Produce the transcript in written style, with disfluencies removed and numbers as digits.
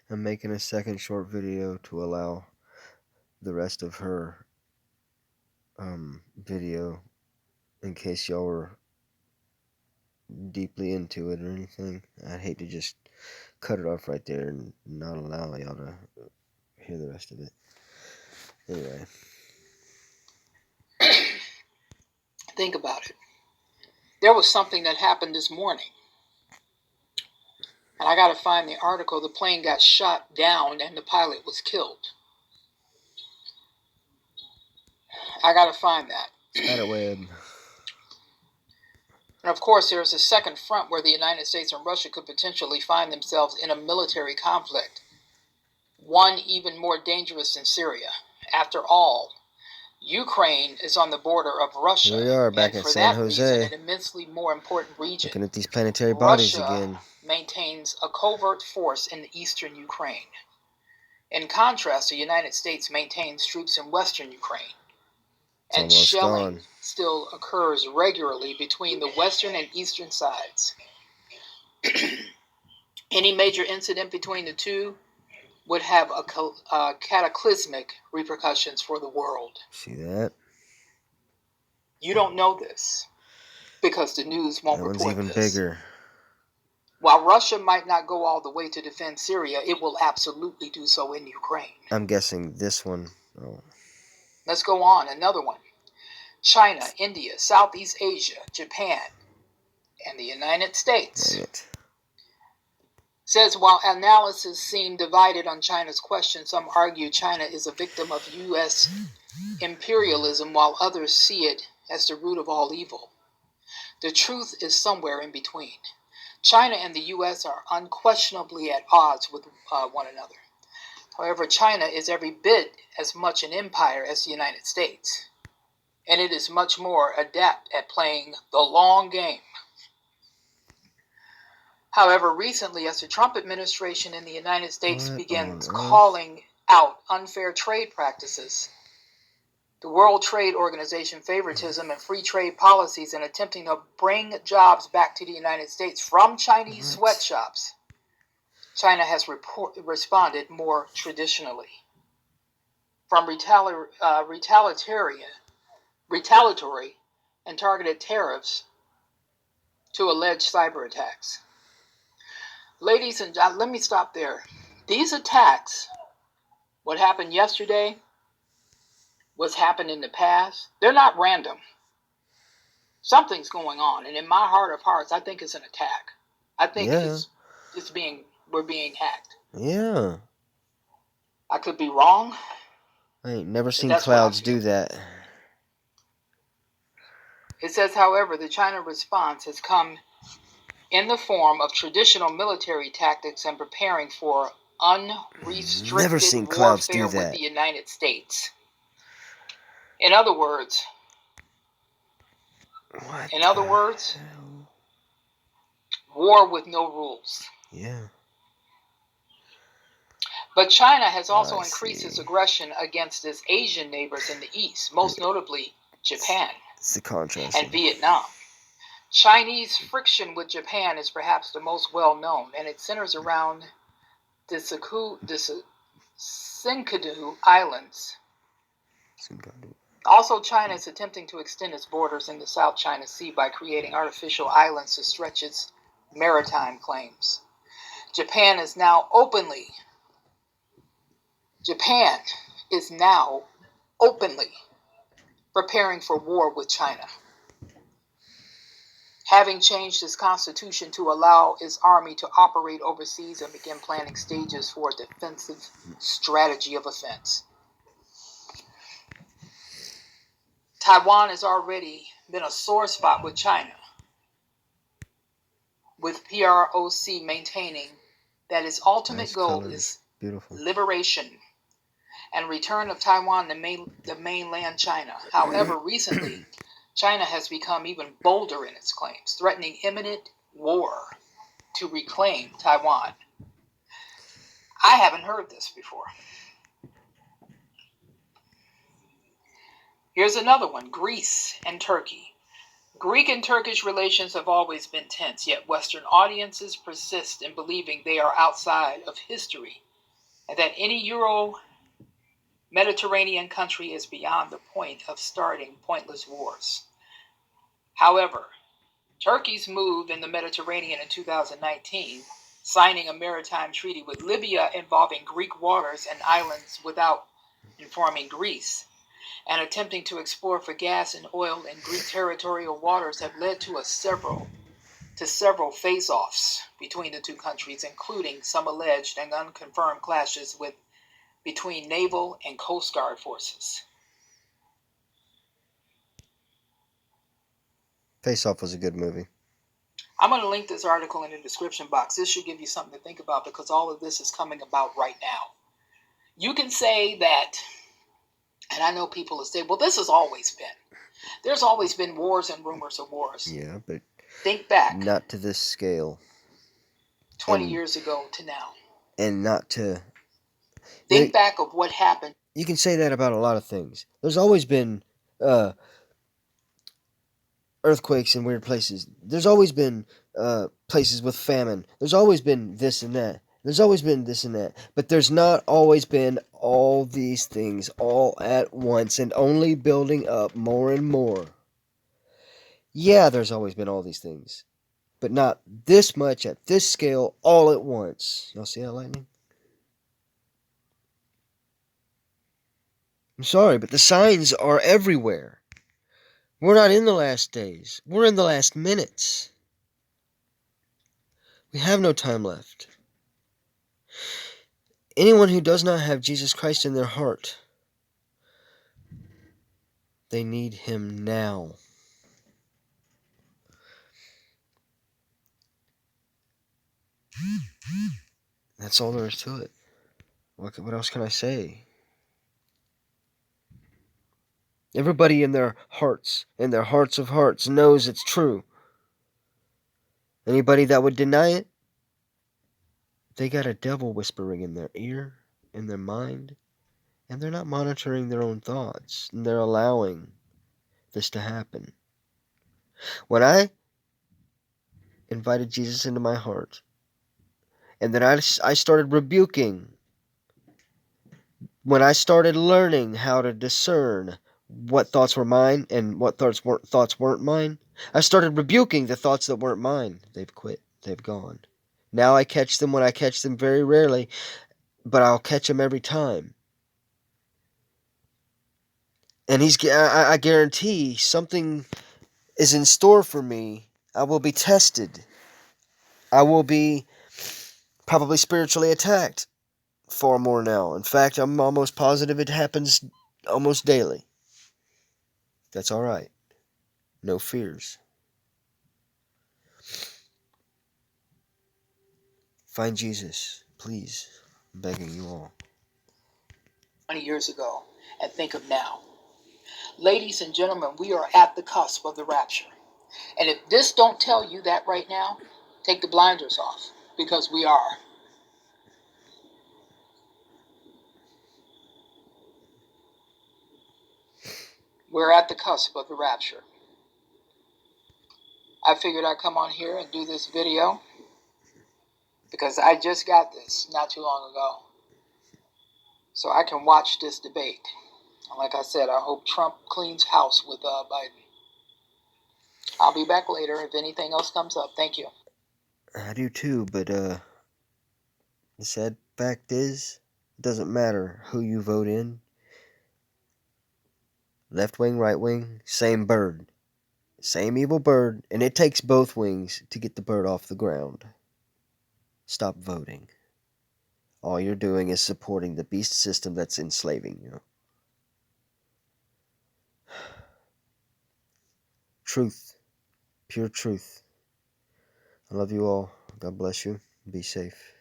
I'm making a second short video to allow the rest of her video in case y'all were deeply into it or anything. I'd hate to just cut it off right there and not allow y'all to hear the rest of it. Anyway. Think about it. There was something that happened this morning. And I got to find the article. The plane got shot down and the pilot was killed. I got to find that. Spiderweb. And of course, there's a second front where the United States and Russia could potentially find themselves in a military conflict. One even more dangerous than Syria. After all, Ukraine is on the border of Russia. Here we are back and at for San that Jose. reason, an immensely more important region. Looking at these planetary bodies Russia again. maintains a covert force in eastern Ukraine. In contrast, the United States maintains troops in western Ukraine. And shelling still occurs regularly between the western and eastern sides. Any major incident between the two would have a cataclysmic repercussions for the world. See that? You don't know this because the news won't report this. That one's even bigger. While Russia might not go all the way to defend Syria, it will absolutely do so in Ukraine. I'm guessing this one. Oh. Let's go on. Another one. China, India, Southeast Asia, Japan, and the United States. Dang it. Says while analysis seem divided on China's question, some argue China is a victim of U.S. imperialism, while others see it as the root of all evil. The truth is somewhere in between. China and the U.S. are unquestionably at odds with one another. However, China is every bit as much an empire as the United States, and it is much more adept at playing the long game. However, recently, as the Trump administration in the United States begins calling out unfair trade practices, the World Trade Organization favoritism and free trade policies, and attempting to bring jobs back to the United States from Chinese sweatshops, China has responded more traditionally. From retaliatory and targeted tariffs to alleged cyber attacks. Ladies and gentlemen, let me stop there. These attacks, what happened yesterday, what's happened in the past, they're not random. Something's going on, and in my heart of hearts, I think it's an attack. I think we're being hacked. Yeah. I could be wrong. I ain't never seen clouds do that. It says, however, the China response has come in the form of traditional military tactics and preparing for unrestricted warfare with the United States. In other words, war with no rules. Yeah. But China has also increased its aggression against its Asian neighbors in the east, most notably Japan and Vietnam. Chinese friction with Japan is perhaps the most well-known, and it centers around the Senkaku Islands. Also, China is attempting to extend its borders in the South China Sea by creating artificial islands to stretch its maritime claims. Japan is now openly preparing for war with China, having changed its constitution to allow its army to operate overseas and begin planning stages for a defensive strategy of offense. Taiwan has already been a sore spot with China, with PROC maintaining that its ultimate goal is liberation and return of Taiwan to mainland China. However, recently, China has become even bolder in its claims, threatening imminent war to reclaim Taiwan. I haven't heard this before. Here's another one, Greece and Turkey. Greek and Turkish relations have always been tense, yet Western audiences persist in believing they are outside of history and that any Euro-Mediterranean country is beyond the point of starting pointless wars. However, Turkey's move in the Mediterranean in 2019, signing a maritime treaty with Libya involving Greek waters and islands without informing Greece, and attempting to explore for gas and oil in Greek territorial waters have led to several face-offs between the two countries, including some alleged and unconfirmed clashes between naval and Coast Guard forces. Face Off was a good movie. I'm going to link this article in the description box. This should give you something to think about because all of this is coming about right now. You can say that, and I know people will say, well, this has always been. There's always been wars and rumors of wars. Yeah, but think back. Not to this scale. 20 years ago to now. And not to... Think back of what happened. You can say that about a lot of things. There's always been earthquakes in weird places. There's always been places with famine. There's always been this and that. There's always been this and that. But there's not always been all these things all at once and only building up more and more. Yeah, there's always been all these things. But not this much at this scale all at once. Y'all see that lightning? I'm sorry, but the signs are everywhere. We're not in the last days. We're in the last minutes. We have no time left. Anyone who does not have Jesus Christ in their heart, they need Him now. That's all there is to it. What else can I say? Everybody in their hearts of hearts, knows it's true. Anybody that would deny it, they got a devil whispering in their ear, in their mind, and they're not monitoring their own thoughts, and they're allowing this to happen. When I invited Jesus into my heart, and then I started rebuking, when I started learning how to discern what thoughts were mine and what thoughts weren't mine, I started rebuking the thoughts that weren't mine. They've quit. They've gone. Now I catch them when I catch them, very rarely, but I'll catch them every time. And I guarantee something is in store for me. I will be tested. I will be probably spiritually attacked far more now. In fact, I'm almost positive it happens almost daily. That's all right. No fears. Find Jesus, please. I'm begging you all. 20 years ago, and think of now. Ladies and gentlemen, we are at the cusp of the rapture. And if this don't tell you that right now, take the blinders off, because we are. We're at the cusp of the rapture. I figured I'd come on here and do this video because I just got this not too long ago. So I can watch this debate. And like I said, I hope Trump cleans house with Biden. I'll be back later if anything else comes up. Thank you. I do too, but the sad fact is, it doesn't matter who you vote in. Left wing, right wing, same bird. Same evil bird, and it takes both wings to get the bird off the ground. Stop voting. All you're doing is supporting the beast system that's enslaving you. Truth. Pure truth. I love you all. God bless you. Be safe.